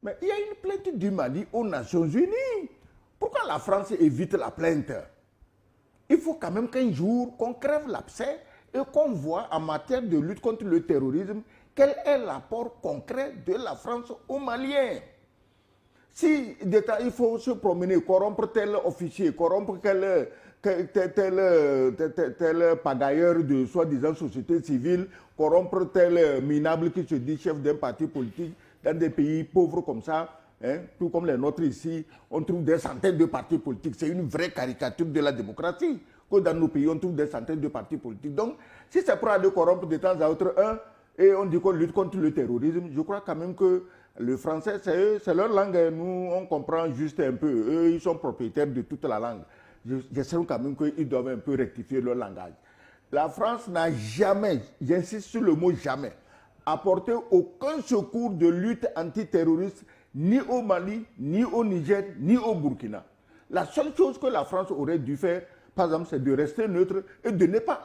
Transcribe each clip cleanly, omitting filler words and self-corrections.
Mais il y a une plainte du Mali aux Nations Unies. Pourquoi la France évite la plainte? Il faut quand même qu'un jour, qu'on crève l'abcès et qu'on voit en matière de lutte contre le terrorisme, quel est l'apport concret de la France aux Maliens. Si il faut se promener, corrompre tel officier, corrompre tel pagailleur de soi-disant société civile, corrompre tel minable qui se dit chef d'un parti politique dans des pays pauvres comme ça, hein, tout comme les nôtres ici, on trouve des centaines de partis politiques. C'est une vraie caricature de la démocratie. Que dans nos pays, on trouve des centaines de partis politiques. Donc, si c'est pour aller corrompre de temps à autre un, et on dit qu'on lutte contre le terrorisme, je crois quand même que le français, c'est leur langue. Nous, on comprend juste un peu. Eux, ils sont propriétaires de toute la langue. J'espère quand même qu'ils doivent un peu rectifier leur langage. La France n'a jamais, j'insiste sur le mot jamais, apporté aucun secours de lutte antiterroriste ni au Mali, ni au Niger, ni au Burkina. La seule chose que la France aurait dû faire, par exemple, c'est de rester neutre et de ne pas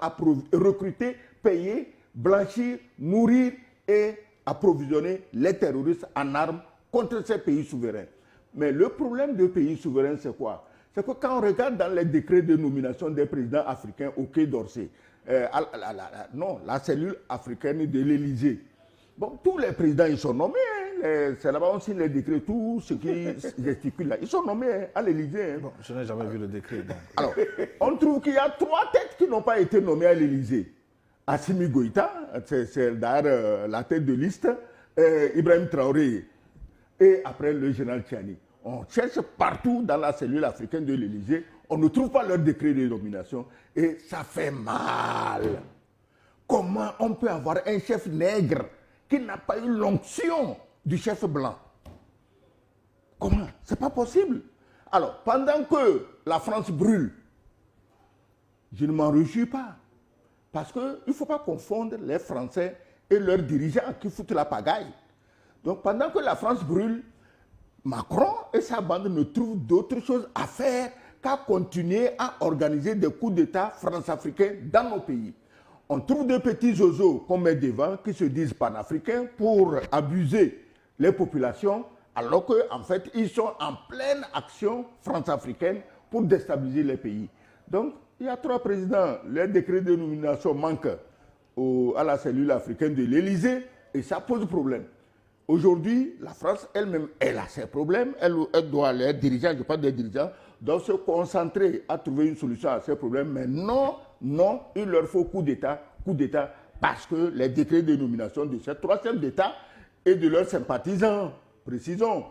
recruter, payer, blanchir, nourrir et approvisionner les terroristes en armes contre ces pays souverains. Mais le problème des pays souverains, c'est quoi? C'est que quand on regarde dans les décrets de nomination des présidents africains au Quai d'Orsay, la cellule africaine de l'Élysée, bon, tous les présidents, ils sont nommés. C'est là-bas aussi les décrets, tout ce qui gesticule là. Ils sont nommés à l'Élysée. Bon, je n'ai jamais vu le décret. Donc. Alors, on trouve qu'il y a 3 têtes qui n'ont pas été nommées à l'Élysée. Assimi Goïta, c'est d'ailleurs la tête de liste, Ibrahim Traoré et après le général Tchani. On cherche partout dans la cellule africaine de l'Élysée, on ne trouve pas leur décret de nomination et ça fait mal. Comment on peut avoir un chef nègre qui n'a pas eu l'onction du chef blanc? Comment? C'est pas possible. Alors, pendant que la France brûle, je ne m'en réjouis pas. Parce qu'il ne faut pas confondre les Français et leurs dirigeants qui foutent la pagaille. Donc, pendant que la France brûle, Macron et sa bande ne trouvent d'autre chose à faire qu'à continuer à organiser des coups d'État france-africains dans nos pays. On trouve des petits zozos qu'on met devant qui se disent panafricains pour abuser les populations, alors qu'en fait, ils sont en pleine action france-africaine pour déstabiliser les pays. Donc, il y a 3 présidents. Les décrets de nomination manquent à la cellule africaine de l'Élysée et ça pose problème. Aujourd'hui, la France elle-même, elle a ses problèmes. Elle doit, les dirigeants, je parle des dirigeants, doivent se concentrer à trouver une solution à ces problèmes. Mais non, il leur faut coup d'État, parce que les décrets de nomination de ces 3 chefs d'État et de leurs sympathisants, précisons,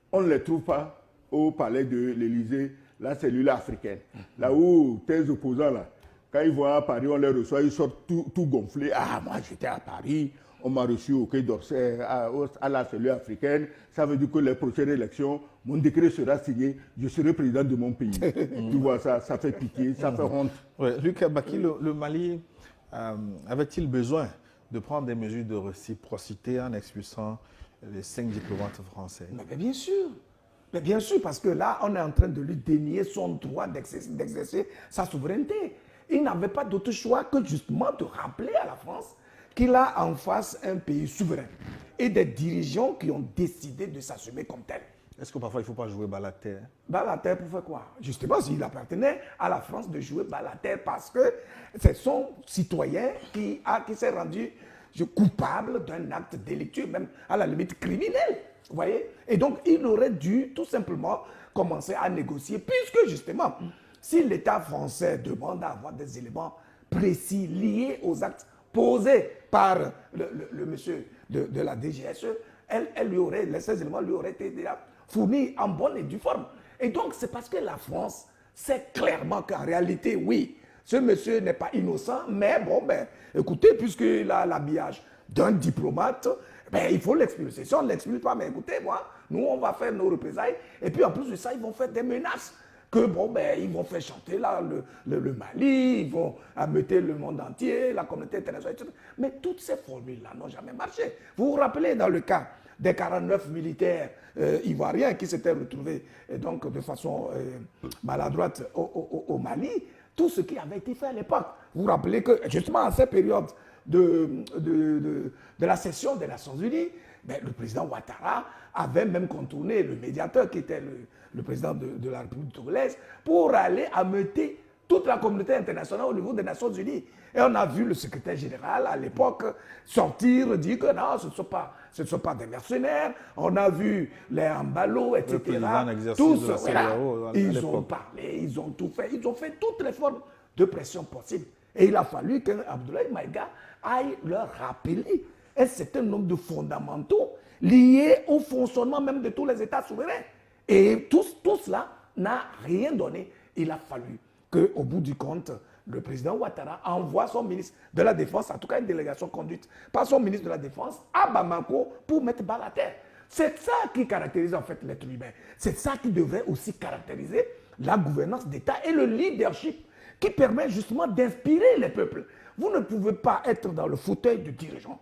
on ne les trouve pas au palais de l'Élysée, la cellule africaine. Là où tes opposants, là, quand ils vont à Paris, on les reçoit, ils sortent tout gonflés. Ah, moi j'étais à Paris, on m'a reçu au Quai d'Orsay, à la cellule africaine. Ça veut dire que les prochaines élections, mon décret sera signé, je serai président de mon pays. Tu vois, ça fait pitié, ça fait honte. Ouais, Lucas Baki, le Mali avait-il besoin de prendre des mesures de réciprocité en expulsant les 5 diplomates français? Mais bien sûr. Mais bien sûr, parce que là, on est en train de lui dénier son droit d'exercer sa souveraineté. Il n'avait pas d'autre choix que justement de rappeler à la France qu'il a en face un pays souverain et des dirigeants qui ont décidé de s'assumer comme tel. Est-ce que parfois il ne faut pas jouer bas la terre? Bas la terre pour faire quoi? Justement, s'il appartenait à la France de jouer bas la terre parce que c'est son citoyen qui s'est rendu coupable d'un acte délictueux, même à la limite criminel. Vous voyez? Et donc, il aurait dû tout simplement commencer à négocier, puisque justement, si l'État français demande à avoir des éléments précis liés aux actes posés par le monsieur de la DGSE, ces éléments lui auraient été déjà fournis en bonne et due forme. Et donc, c'est parce que la France sait clairement qu'en réalité, oui, ce monsieur n'est pas innocent, mais bon, écoutez, puisqu'il a l'habillage d'un diplomate, il faut l'expulser. Si on ne l'expulse pas, mais écoutez, nous, on va faire nos représailles. Et puis, en plus de ça, ils vont faire des menaces. Ils vont faire chanter là, le Mali, ils vont ameuter le monde entier, la communauté internationale, etc. Mais toutes ces formules-là n'ont jamais marché. Vous vous rappelez dans le cas des 49 militaires ivoiriens qui s'étaient retrouvés donc, de façon maladroite au Mali, tout ce qui avait été fait à l'époque. Vous vous rappelez que justement à cette période de la session des Nations Unies, Mais le président Ouattara avait même contourné le médiateur qui était le président de la République togolaise pour aller ameuter toute la communauté internationale au niveau des Nations Unies. Et on a vu le secrétaire général à l'époque sortir, dire que non, ce ne sont pas des mercenaires. On a vu les Ambalo, etc. Le président en exercice Tous, de la CEDEAO, ils ont parlé, ils ont tout fait. Ils ont fait toutes les formes de pression possibles. Et il a fallu qu'Abdoulaye Maïga aille leur rappeler un certain nombre de fondamentaux liés au fonctionnement même de tous les États souverains. Et tout cela n'a rien donné. Il a fallu qu'au bout du compte, le président Ouattara envoie son ministre de la Défense, en tout cas une délégation conduite par son ministre de la Défense, à Bamako pour mettre balle à terre. C'est ça qui caractérise en fait l'être humain. C'est ça qui devrait aussi caractériser la gouvernance d'État et le leadership qui permet justement d'inspirer les peuples. Vous ne pouvez pas être dans le fauteuil du dirigeant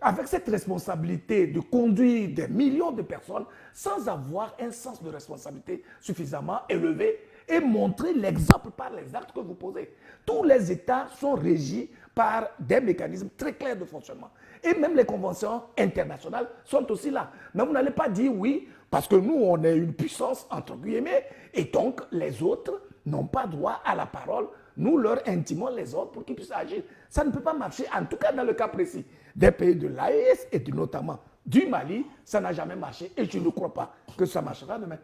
avec cette responsabilité de conduire des millions de personnes sans avoir un sens de responsabilité suffisamment élevé et montrer l'exemple par les actes que vous posez. Tous les États sont régis par des mécanismes très clairs de fonctionnement. Et même les conventions internationales sont aussi là. Mais vous n'allez pas dire oui, parce que nous, on est une puissance, entre guillemets, et donc les autres n'ont pas droit à la parole. Nous leur intimons les autres pour qu'ils puissent agir. Ça ne peut pas marcher, en tout cas dans le cas précis des pays de l'AES et notamment du Mali, ça n'a jamais marché et je ne crois pas que ça marchera demain.